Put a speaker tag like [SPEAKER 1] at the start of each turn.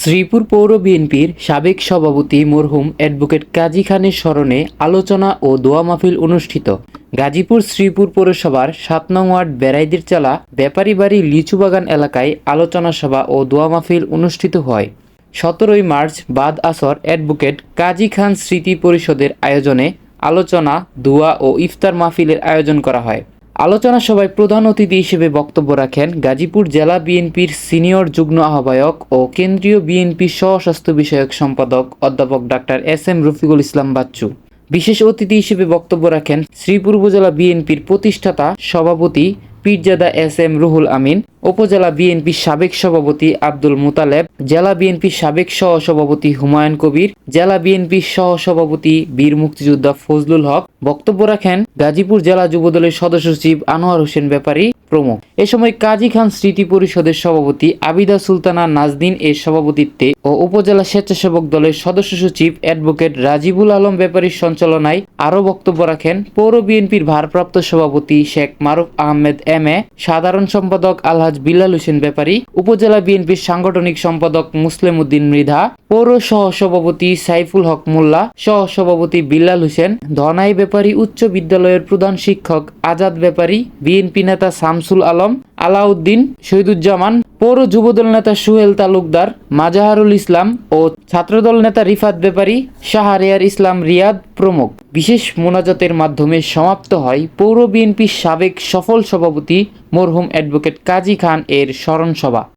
[SPEAKER 1] শ্রীপুর পৌর বিএনপির সাবেক সভাপতি মরহুম অ্যাডভোকেট কাজী খানের স্মরণে আলোচনা ও দোয়া মাহফিল অনুষ্ঠিত। গাজীপুর শ্রীপুর পৌরসভার ৭ নং ওয়ার্ড বেড়াইদের চালা ব্যাপারী বাড়ি লিচুবাগান এলাকায় আলোচনা সভা ও দোয়া মাহফিল অনুষ্ঠিত হয়। ১৭ মার্চ বাদ আসর অ্যাডভোকেট কাজী খান স্মৃতি পরিষদের আয়োজনে আলোচনা, দোয়া ও ইফতার মাহফিলের আয়োজন করা হয়। আলোচনা সভায় প্রধান অতিথি হিসেবে বক্তব্য রাখেন গাজীপুর জেলা বিএনপির সিনিয়র যুগ্ম আহ্বায়ক ও কেন্দ্রীয় বিএনপির সহ-স্বাস্থ্য বিষয়ক সম্পাদক অধ্যাপক ডাক্তার এস.এম. রফিকুল ইসলাম বাচ্চু। বিশেষ অতিথি হিসেবে বক্তব্য রাখেন শ্রীপুর উপজেলা বিএনপির প্রতিষ্ঠাতা সভাপতি পীরজাদা এস.এম. রুহুল আমিন, উপজেলা বিএনপির সাবেক সভাপতি আব্দুল মুতালেব, জেলা বিএনপির সাবেক সহ-সভাপতি হুমায়ুন কবির, জেলা বিএনপির সহ-সভাপতি বীর মুক্তিযোদ্ধা ফজলুল হক। বক্তব্য রাখেন গাজীপুর জেলা যুবদলের সদস্য সচিব আনোয়ার হোসেন ব্যাপারী প্রমুখ। এ সময় কাজী খান স্মৃতি পরিষদের সভাপতি আবিদা সুলতানা নাজনীন এর সভাপতিত্বে ও উপজেলা স্বেচ্ছাসেবক দলের সদস্য সচিব অ্যাডভোকেট রাজিবুল আলম ব্যাপারীর সঞ্চালনায় আরও বক্তব্য রাখেন পৌর বিএনপির ভারপ্রাপ্ত সভাপতি শেখ মারুফ আহমেদ এম.এ, সাধারণ সম্পাদক আলহাজ বিল্লাল হোসেন ব্যাপারী, উপজেলা বিএনপির সাংগঠনিক সম্পাদক মুসলিম উদ্দিন মৃধা, পৌর সহ-সভাপতি সাইফুল হক মোল্লা, সহ-সভাপতি বিল্লাল হোসেন, ধনাই ব্যাপারী উচ্চ বিদ্যালয়ের প্রধান শিক্ষক আজাদ ব্যাপারী, বিএনপি নেতা শামসুল আলম, আলাউদ্দিন, শহীদুজ্জামান, পৌর যুবদল নেতা সুহেল তালুকদার, মাজাহারুল ইসলাম ও ছাত্রদল নেতা রিফাত ব্যাপারী, শাহরিয়ার ইসলাম রিয়াদ প্রমুখ। বিশেষ মোনাজাতের মাধ্যমে সমাপ্ত হয় পৌর বিএনপির সাবেক সফল সভাপতি মরহুম অ্যাডভোকেট কাজী খান এর স্মরণ সভা।